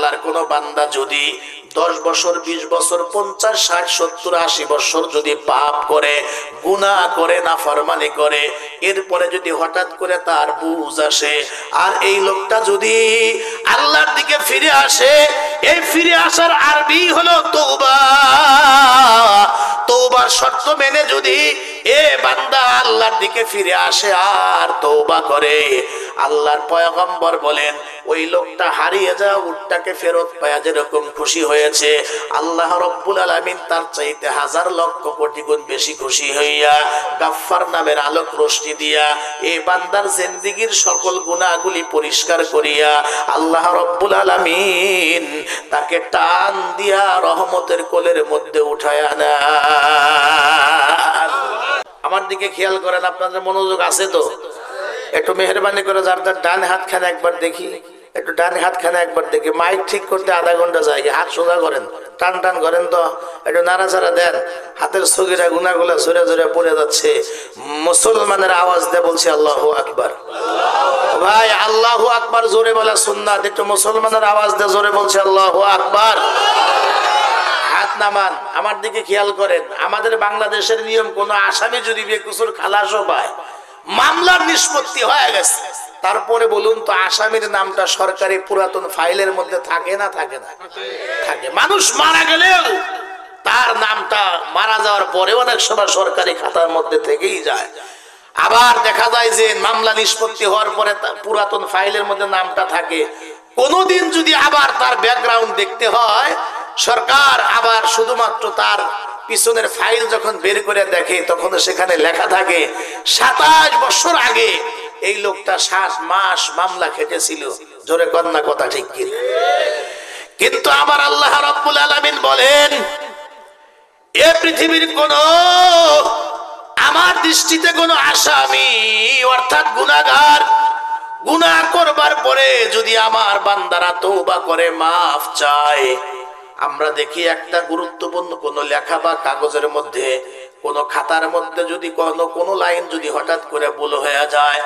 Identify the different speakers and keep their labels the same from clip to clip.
Speaker 1: আল্লাহর কোন বান্দা যদি 10 বছর 20 বছর 50 60 70 80 বছর যদি পাপ করে গুনাহ করে নাফরমানি করে এরপরে যদি হঠাৎ করে তার বুঝ আসে আর এই লোকটা যদি আল্লাহর দিকে ফিরে আসে এই ফিরে আসার আরবি হলো তওবা তওবার শর্ত মেনে যদি এ বান্দা আল্লাহর দিকে ফিরে আসে আর তওবা করে আল্লাহর পয়গম্বর বলেন ওই লোকটা হারিয়ে যাওয়া উটটাকে ফেরত পায়া যেরকম খুশি হয়েছে আল্লাহ রাব্বুল আলামিন তার চাইতে হাজার লক্ষ কোটি গুণ বেশি খুশি হইয়া গাফফার নামের আলোক রোশনি দিয়া এই বান্দার জিন্দেগীর সকল গুনাহগুলি পরিষ্কার করিয়া আল্লাহ রাব্বুল আলামিন তাকে টান দিয়া রহমতের কোলের মধ্যে উঠায়া নেন। আমার দিকে খেয়াল করেন, আপনাদের মনোযোগ আছে তো? একটু মেহরবানি করে যার যার ডান হাতখানে একবার দেখি, একটু ডান হাতখানে একবার দেখি। মাইক ঠিক করতে আধা ঘন্টা যায়, হাত সোজা করেন, টান টান করেন তো, একটু নাড়াচাড়া দেন। হাতের সগিরা গুনাগুলা ঝরে ঝরে পড়ে যাচ্ছে। মুসলমানের আওয়াজ দিয়ে বলছি আল্লাহু আকবার। ভাই আল্লাহু আকবার জোরে বলা সুন্নাত, একটু মুসলমানের আওয়াজ দিয়ে জোরে বলছি আল্লাহু আকবার। হাত নামান, আমার দিকে খেয়াল করেন। আমাদের বাংলাদেশের নিয়ম, কোন আসামি যদি বেকসুর খালাসও পায়, মামলার নিষ্পত্তি হয়ে গেছে, তারপরে বলুন তো আসামির নামটা সরকারি পুরাতন ফাইলের মধ্যে থাকে না থাকে না? থাকে। মানুষ মারা গেলেও তার নামটা মারা যাওয়ার পরে অনেক সময় সরকারি খাতার মধ্যে থেকেই যায়। আবার দেখা যায় যে মামলা নিষ্পত্তি হওয়ার পরে পুরাতন ফাইলের মধ্যে নামটা থাকে। কোনদিন যদি আবার তার ব্যাকগ্রাউন্ড দেখতে হয়, সরকার আবার শুধুমাত্র তার পিছনের ফাইল যখন বের করে দেখে তখন সেখানে লেখা থাকে 27 বছর আগে এই লোকটা 7 মাস মামলা খেটেছিল। জোরে কন্যা কথা ঠিক কি? কিন্তু আমার আল্লাহ রাব্বুল আলামিন বলেন এ পৃথিবীর কোন আমার দৃষ্টিতে কোন আসামি অর্থাৎ গুনাহগার গুনাহ করবার পরে যদি আমার বান্দারা তওবা করে মাফ চায়, আমরা দেখি একটা গুরুত্বপূর্ণ কোন লেখা বা কাগজের মধ্যে কোন খাতার মধ্যে যদি কোন লাইন যদি হঠাৎ করে ভুল হয়ে যায়,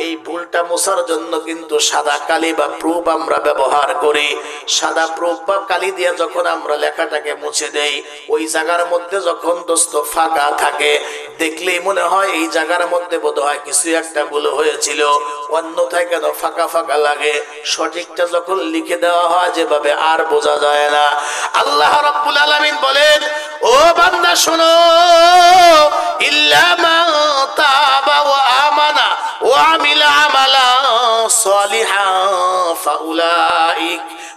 Speaker 1: এই ভুলটা মোছার জন্য কিন্তু সাদা কালি বা প্রুফ আমরা ব্যবহার করি। সাদা প্রুফ বা কালি দিয়ে যখন আমরা লেখাটাকে মুছে দেই, ওই জায়গার মধ্যে যখন দোস্ত ফাঁকা থাকে, দেখলেই মনে হয় এই জায়গার মধ্যে বোধহয় কিছু একটা ভুল হয়েছিল, অন্যথায় কেন ফাঁকা ফাঁকা লাগে। সঠিকটা যখন লিখে দেওয়া হয় যেভাবে আর বোঝা যায় না। আল্লাহ রাব্বুল আলামিন বলেন ও বান্দা শোনো, ইল্লা মান তাবা ওয়া আমানা ওয়া আমিলা আমালান সালিহান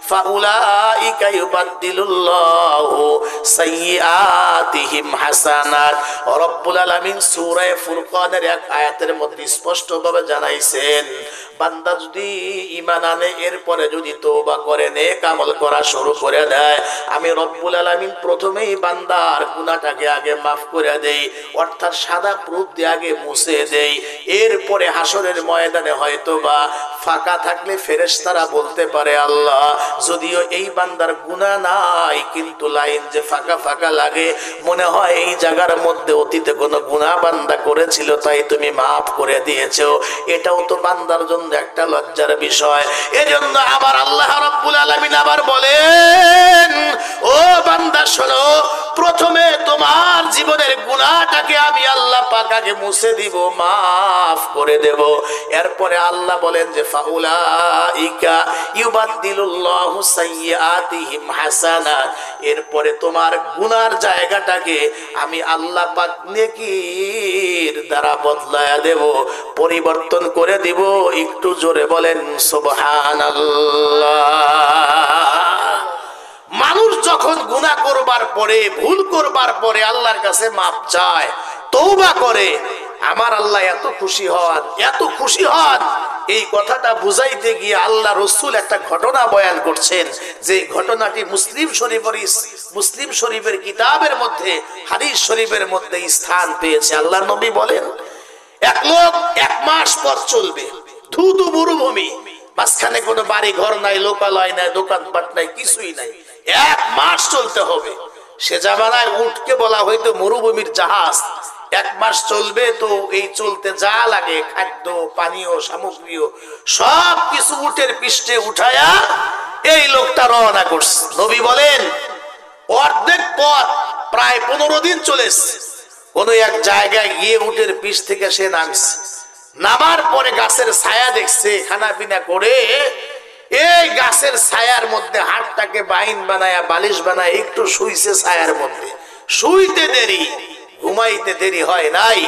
Speaker 1: ফাউলাইকা ইউবাদদিলুল্লাহু সাইয়্যাতিহিম হাসানাত। রব্বুল আলামিন সূরা ফুরকানের এক আয়াতের মধ্যে স্পষ্টভাবে জানাইছেন, বান্দা যদি ঈমান আনে এরপরে যদি তওবা করে নেক আমল করা শুরু করে দেয়, আমি রব্বুল আলামিন প্রথমেই বান্দার গুনাহটাকে আগে মাফ করে দেই, অর্থাৎ সাদা প্রুফ দিয়ে আগে মুছে দেই। এরপরে হাসরের ময়দানে হয়তোবা ফাঁকা থাকলে ফেরেশতারা বলতে পারে আল্লাহ যদিও এই বান্দার গুনাহ নাই, কিন্তু লাইন যে ফাঁকা ফাঁকা লাগে, মনে হয় এই জায়গার মধ্যে অতীতে কোনো গুনাহ বান্দা করেছিল তাই তুমি মাফ করে দিয়েছো। এটাও তো বান্দার জন্য একটা লজ্জার বিষয়। এজন্য আবার আল্লাহ রাব্বুল আলামিন আবার বলেন ও বান্দা শোনো, প্রথমে তোমার জীবনের গুনাহটাকে আমি আল্লাহ পাক আগে মুছে দিব, মাফ করে দেব। এরপরে আল্লাহ বলেন যে ফাউলাইকা ইউবাদদিলুল্লাহু সাইয়্যাতিহিম হাসানাত, এরপরে তোমার গুনার জায়গাটাকে আমি আল্লাহ পাক নেকির দ্বারা বদলায়া দেব, পরিবর্তন করে দিব। একটু জোরে বলেন সুবহানাল্লাহ। মানুষ যখন গুনাহ করবার পরে ভুল করবার পরে আল্লাহর কাছে মাপ চায়, তওবা করে, আমার আল্লাহ এত খুশি হন, এত খুশি হন। এই কথাটা বুঝাইতে গিয়ে আল্লাহ রাসূল একটা ঘটনা বয়ান করছেন, যে ঘটনাটি মুসলিম শরীফের কিতাবের মধ্যে, হাদিস শরীফের মধ্যে স্থান পেয়েছে। আল্লাহর নবী বলেন এক লোক 1 মাস পথ চলবে, ধুধু মরুভূমি, মাঝখানে কোনো বাড়ি ঘর নাই, লোকালয় নাই, দোকানপাট নাই, কিছুই নাই, 1 মাস চলতে হবে। সে জামানায় উটকে বলা হয়তো মরুভূমির জাহাজ। 1 মাস চলবে, তো এই চলতে যা লাগে খাদ্য পানীয় সামগ্রী সব কিছু উটের পৃষ্ঠে উঠায়া এই লোকটা রওনা করছে। নবী বলেন অর্ধেক পথ প্রায় 15 দিন চলেছে। কোন এক জায়গায় গিয়ে উটের পিছ থেকে সে নামছে। নামার পরে গাছের ছায়া দেখছে, খানা পিনা করে এই গাছের ছায়ার মধ্যে হাতটাকে বাইন বানায়া বালিশ বানায় একটু শুইছে ছায়ার মধ্যে। শুইতে দেরি, ঘুমাইতে দেরি হয় নাই।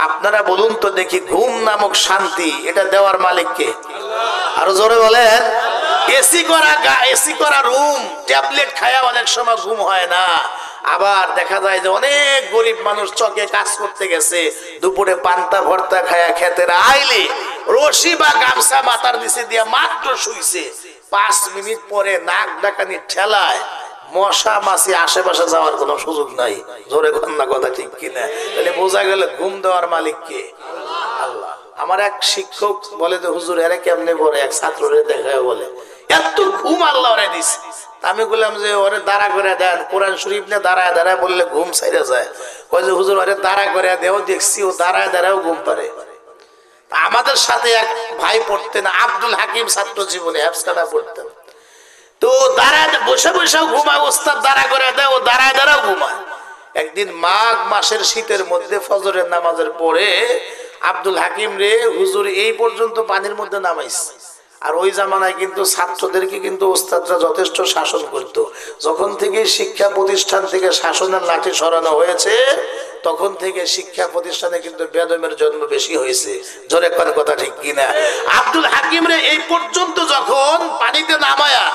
Speaker 1: আপনারা বলুন তো দেখি, ঘুম নামক শান্তি এটা দেওয়ার মালিক কে? আরো জোরে বলেন। এসি করা রুম, ট্যাবলেট খায়া অনেক সময় ঘুম হয় না। আবার দেখা যায় যে অনেক গরিব মানুষ চকে কাজ করতে গেছে, দুপুরে পান্তা ভর্তা খায়া খেতের আইলে রশি বা গামছা মাথার নিচে দিয়ে মাত্র শুইছে, 5 মিনিট পরে নাক ডাকানির ঠেলায় মশা মাছি আশেপাশে যাওয়ার কোনো সুযোগ নাই। জোরে কন্যা কথা ঠিক কিনা? তাহলে বোঝা গেল ঘুম দেওয়ার মালিক কে? আল্লাহ। আমার এক শিক্ষক বলে যে হুজুর এরা কেমনে পড়ে, এক ছাত্ররে দেখায় বলে এত ঘুম আল্লাহ ওরে দিছে। আমি বললাম যে ওরে দাঁড়া করে দেন, কোরআন শরীফ নিয়ে দাঁড়ায় দাঁড়ায় বললে ঘুম ছাইড়ে যায়। কয় যে হুজুর ওরে দাঁড়া করে দেও, দেখছি ও দাঁড়ায় দাঁড়ায়ও ঘুম পারে। আমাদের সাথে এক ভাই পড়তেন, আব্দুল হাকিম, ছাত্র জীবনে হেফজখানা পড়তেন। তো দাঁড়ায় বসে বসেও ঘুমায়, ওস্তাদ দাঁড়া করে দেয়, ও দাঁড়ায় দাঁড়াও ঘুমায়। একদিন মাঘ মাসের শীতের মধ্যে ফজরের নামাজের পরে আব্দুল হাকিম রে হুজুর এই পর্যন্ত পানির মধ্যে নামাইছে। আর ওই জামানায় কিন্তু ছাত্রদেরকে কিন্তু ওস্তাদরা যথেষ্ট শাসন করত। যখন থেকে শিক্ষা প্রতিষ্ঠান থেকে শাসনের লাঠি সরানো হয়েছে, তখন থেকে শিক্ষা প্রতিষ্ঠানে কিন্তু বেদমের জন্ম বেশি হয়েছে। জোরে কোন কথা ঠিক কিনা? আব্দুল হাকিম রে এই পর্যন্ত যখন পানিতে নামায়া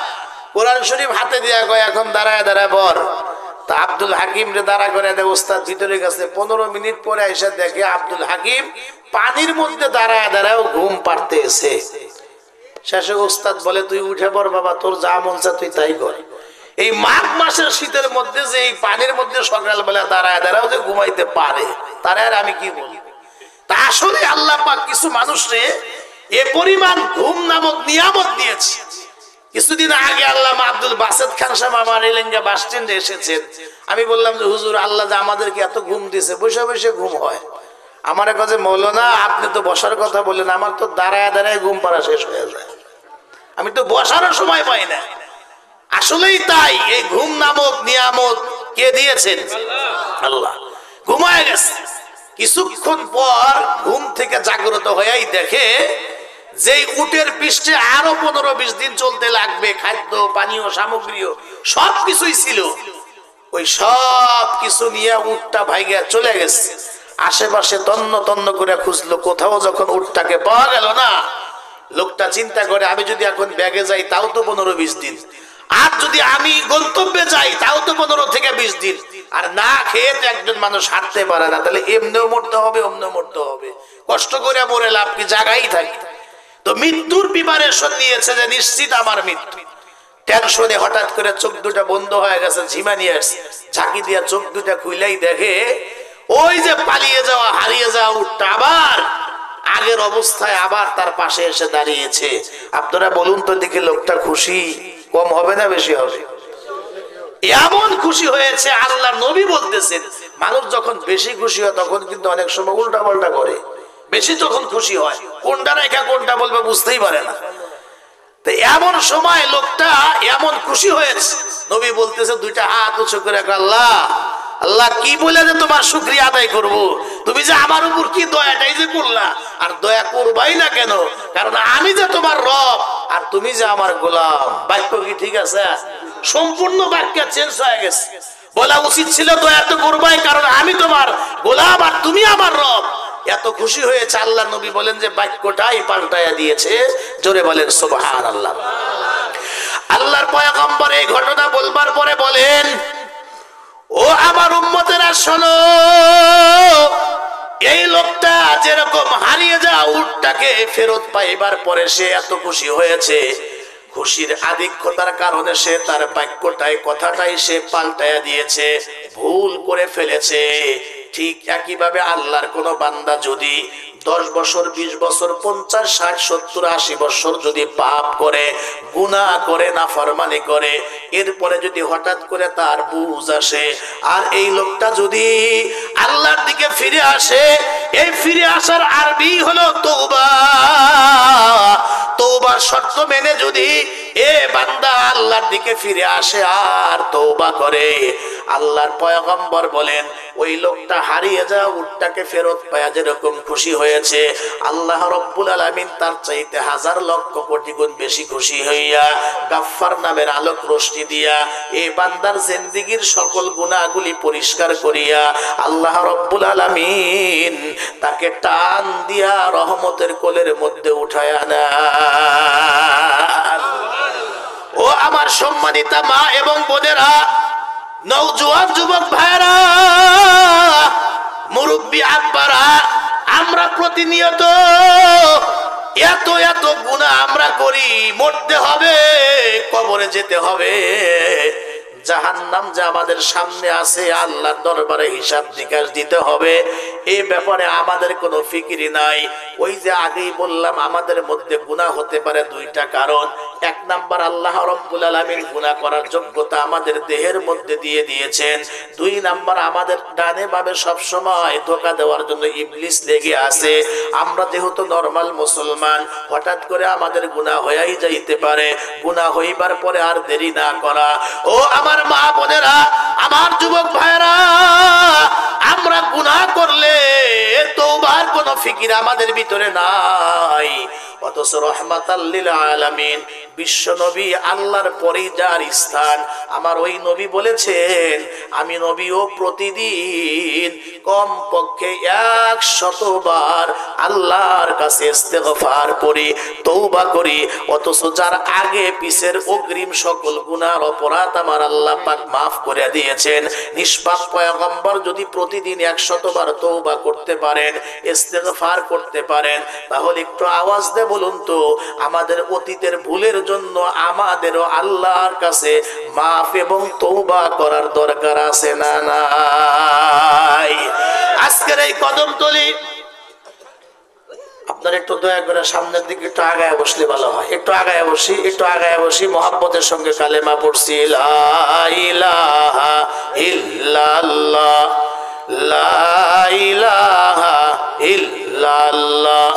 Speaker 1: কোরআন শরীফ হাতে দিয়া কয় এখন দাঁড়ায় দাঁড়ায় বর, তা আব্দুল হাকিম রে দাঁড়া করে দেয় ওস্তাদ ভিতরে গেছে। 15 মিনিট পরে এসে দেখে আব্দুল হাকিম পানির মধ্যে দাঁড়ায় দাঁড়ায় ঘুম পাড়তেছে। শেষে ওস্তাদ বলে তুই উঠে পড় বাবা, তোর যা মন চায় তুই তাই কর। এই মাঘ মাসের শীতের মধ্যে যে এই পানির মধ্যে সকালবেলা দাঁড়ায় দাঁড়াও যে ঘুমাইতে পারে, তার আর আমি কি বলি? তা আসলে আল্লাহ পাক কিছু মানুষরে এ পরিমাণ ঘুম নামক নিয়ামত দিয়েছে। কিছুদিন আগে আল্লামা আব্দুল বাসেত খান সাহেব আমার এলেঙ্গা বাস স্ট্যান্ডে এসেছেন। আমি বললাম যে হুজুর আল্লাহ যে আমাদেরকে এত ঘুম দিয়েছে, বসে বসে ঘুম হয়। আমার কাছে মৌলানা আপনি তো বসার কথা বললেন, আমার তো দাঁড়ায় দাঁড়ায় ঘুম পাড়া শেষ হয়ে যায়, আমি তো বসারও সময় পাই না। আসলেই তাই, এই ঘুম নামক নিয়ামত কে দিয়েছেন? আল্লাহ। ঘুমায় গেছে, কিছুক্ষণ পর ঘুম থেকে জাগ্রত হয়েই দেখে যে উটের পৃষ্ঠে আরো 15-20 দিন চলতে লাগবে, খাদ্য পানীয় সামগ্রীও সবকিছুই ছিল। ওই সব কিছু নিয়ে উটটা ভাইগা চলে গেছে। আশেপাশে তন্ন তন্ন করে খুঁজলো, কোথাও যখন উটটাকে পাওয়া গেল না, লোকটা চিন্তা করে আমি যদি এখন ব্যাগে যাই তাও তো 15-20 দিন, আর যদি আমি গন্তব্যে যাই তাও তো 15 থেকে 20 দিন। আর না খেয়ে তো একজন মানুষ হাঁটতে পারে না, তাহলে এমনিও মরতে হবে অমনিও মরতে হবে, কষ্ট করে মরে লাভ কি, জায়গায় থাকি। তো মৃত্যুর প্রিপারেশন নিয়েছে যে নিশ্চিত আমার মৃত্যু। টেনশনে হঠাৎ করে চোখ দুটা বন্ধ হয়ে গেছে, ঝিমা নিয়ে আসছে, ঝাঁকি দিয়া চোখ দুটা খুইলাই দেখে ওই যে পালিয়ে যাওয়া হারিয়ে যাওয়া উটটা আবার আগের অবস্থায় আবার তার পাশে এসে দাঁড়িয়েছে। আপনারা বলুন তো দেখি, লোকটা খুশি কম হবে না বেশি হবে? এমন খুশি হয়েছে, আল্লাহ নবী বলতেছেন মানুষ যখন বেশি খুশি হয় তখন কিন্তু অনেক সময় উল্টা পাল্টা করে। বেশি যখন খুশি হয় কোনটা রেখা কোনটা বলবে বুঝতেই পারে না। তো এমন সময় লোকটা এমন খুশি হয়েছে, নবী বলতেছে দুইটা হাত উঁচু করে, আল্লাহ আল্লাহ কি বলে যে তোমার শুকরিয়া আদায় করব, তুমি যে আমার উপর কি দয়াটাই যে করলা, আর দয়া করবাই না কেন, কারণ আমি যে তোমার রব আর তুমি যে আমার গোলাম। বাক্য কি ঠিক আছে? সম্পূর্ণ বাক্য চেঞ্জ হয়ে গেছে। বলা উচিত ছিল দয়া তো করবাই, কারণ আমি তোমার গোলাম আর তুমি আমার রব। এত খুশি হয়েছে আল্লাহ নবী বলেন যে বাক্যটাই পাল্টায়া দিয়েছে। জোরে বলেন সুবহানাল্লাহ। আল্লাহর পয়গম্বর এই ঘটনা বলবার পরে বলেন, ও আমার উম্মতেরা শোনো, এই লোকটা যেরকম হারিয়ে যাওয়া উটটাকে ফেরত পাইবার পরে সে এত খুশি হয়েছে, খুশির আধিক্যতার কারণে সে তার বাক্যটাই কথাটাই সে পাল্টায়া দিয়েছে, ভুল করে ফেলেছে। ঠিক একইভাবে আল্লাহর কোন বান্দা যদি 10 বছর 20 বছর 50 60 70 80 বছর যদি পাপ করে, গুনাহ করে, নাফরমানি করে, এরপরে যদি হঠাৎ করে তার বুঝ আসে আর এই লোকটা যদি আল্লাহর দিকে ফিরে আসে, এই ফিরে আসার আরবি হলো তওবা। তওবার শর্ত মেনে যদি এ বান্দা আল্লাহর দিকে ফিরে আসে আর তওবা করে, আল্লাহর পয়গম্বর বলেন ওই লোকটা হারিয়ে যাওয়া উটটাকে ফেরত পায়া যেরকম খুশি হয়েছে, আল্লাহ রব্বুল আলামিন তার চাইতে হাজার লক্ষ কোটি গুণ বেশি খুশি হইয়া গাফফার নামের আলোক রোশনি দিয়া এই বান্দার জিন্দেগীর সকল গুনাহগুলি পরিষ্কার করিয়া আল্লাহ রব্বুল আলামিন তাকে টান দিয়া রহমতের কোলের মধ্যে উঠায়া নেন। ও আমার সম্মানিতা মা এবং বোনেরা, নওজোয়ান যুবক ভাইরা, মুরব্বী আব্বারা, আমরা প্রতিনিয়ত এত এত গুনাহ আমরা করি। মরতে হবে, কবরে যেতে হবে, জাহান্নাম যে আমাদের সামনে আছে, আল্লাহর দরবারে হিসাব নিকাশ দিতে হবে, এই ব্যাপারে আমাদের কোনো ফিকিরি নাই। ওই যে আগেই বললাম আমাদের মধ্যে গুনাহ হতে পারে দুইটা কারণ। এক নাম্বার, আল্লাহ রব্বুল আলামিন গুনাহ করার যোগ্যতা আমাদের দেহের মধ্যে দিয়ে দিয়েছেন। দুই নাম্বার, আমাদের ডানে বামে সব সময় ধোঁকা দেওয়ার জন্য ইবলিস লেগে আছে। আমরা যেহেতু নরমাল মুসলমান, হঠাৎ করে আমাদের গুনাহ হয়েই যাইতে পারে। গুনাহ হইবার পরে আর দেরি না করা। ও আমার মা বোনেরা, আমার যুবক ভাইরা, আমরা গুনাহ করলে তওবার কোনো ফিকির আমাদের ভিতরে নাই। অথচ রহমাতাল লিল আলামিন বিশ্ব নবী, আল্লাহর পরেই যার স্থান, আমার ওই নবী বলেছেন আমি নবীও প্রতিদিন কমপক্ষে 100 বার আল্লাহর কাছে ইস্তেগফার করি, তওবা করি। অথচ যার আগে পিছের অগ্রিম সকল গুনাহ অপরাধ আমার আল্লাহ পাক মাফ করে দিয়েছেন। নিষ্পাপ পয়গম্বর যদি প্রতিদিন 100 বার তওবা করতে পারেন, ইস্তেগফার করতে পারেন, তাহলে একটু আওয়াজ দিয়ে বলুন তো, আমাদের অতীতের ভুলের জন্য আমাদেরও আল্লাহর কাছে মাফ এবং তওবা করার দরকার আছে না নাই? আজকের এই কদমতলী, আপনারা একটু দয়া করে সামনের দিকে একটু আগায় বসলে ভালো হয়। একটু আগায় বসি, একটু আগায় বসি, মহব্বতের সঙ্গে কালেমা পড়ছি, লা ইলাহা ইল্লাল্লাহ, লা ইলাহা ইল্লাল্লাহ।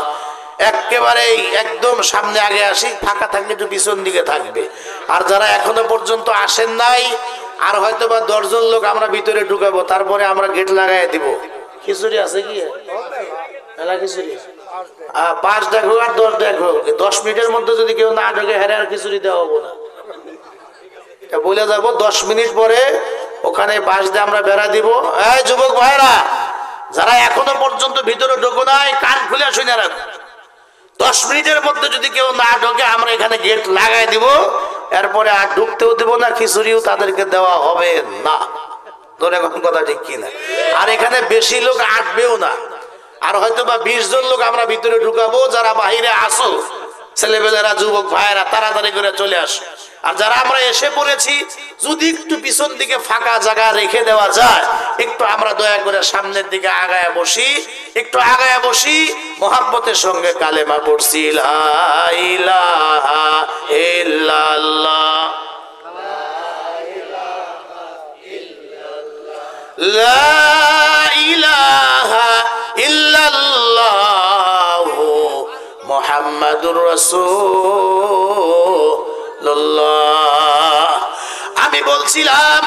Speaker 1: একেবারেই একদম সামনে আগে আসি, ফাঁকা থাকলে একটু পিছন দিকে থাকবে। আর যারা এখনো পর্যন্ত আসেন নাই, আর হয়তো বা 10 জন লোক আমরা ভিতরে ঢুকাবো, তারপরে আমরা গেট লাগাই দিব। খিচুড়ি আছে কি? মেলা খিচুড়ি 5 দেখো আর 10 দেখো, 10 মিনিটের মধ্যে যদি কেউ না ঢোকে, হেরে আর খিচুড়ি দেওয়া হবো না। এটা বলে যাবো 10 মিনিট পরে ওখানে বাঁশ দিয়ে আমরা বেড়া দিব। এই যুবক ভাইরা, যারা এখনো পর্যন্ত ভিতরে ঢোকো নাই, কান খুলে শুনে রাখো, 10 মিনিটের মধ্যে যদি কেউ না ঢোকে, আমরা এখানে গেট লাগাই দিব। এরপরে আর ঢুকতেও দেবো না, খিচুড়িও তাদেরকে দেওয়া হবে না। তোর এখন কথা ঠিক কিনা? আর এখানে বেশি লোক আসবেও না। আর হয়তো বা 20 জন লোক আমরা ভিতরে ঢুকাবো। যারা বাহিরে আসো, ছেলেবেলেরা, যুবক ভাইয়েরা, তাড়াতাড়ি করে চলে আসো। আর যারা আমরা এসে পড়েছি, যদি একটু পিছন দিকে ফাঁকা জায়গা রেখে দেওয়া যায়, একটু আমরা দয়া করে সামনের দিকে আগায় বসি, একটু আগায় বসি, মহব্বতের সঙ্গে কালেমা পড়ছি, লা ইলাহা ইল্লাল্লাহ, লা ইলাহা ইল্লাল্লাহু মুহাম্মাদুর রাসূলুল্লাহ। আমি বলছিলাম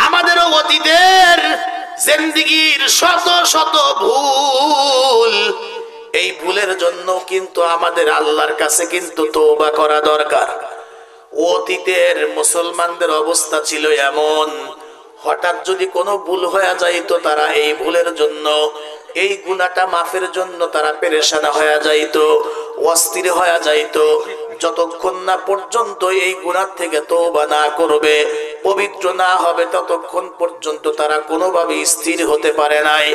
Speaker 1: আমাদেরও অতীতের জিন্দেগীর শত শত ভুল, এই ভুলের জন্য কিন্তু আমাদের আল্লাহর কাছে কিন্তু তওবা করা দরকার। অতীতের মুসলমানদের অবস্থা ছিল এমন, হঠাৎ যদি কোনো ভুল হয়ে যাইতো, তারা এই ভুলের জন্য, এই গুনাহটা মাফের জন্য তারা পেরেশান হয়ে যাইতো, অস্থির হয়ে যাইতো। যতক্ষণ না পর্যন্ত এই গুনাহ থেকে তওবা না করবে, পবিত্র না হবে, ততক্ষণ পর্যন্ত তারা কোনোভাবে স্থির হতে পারে নাই।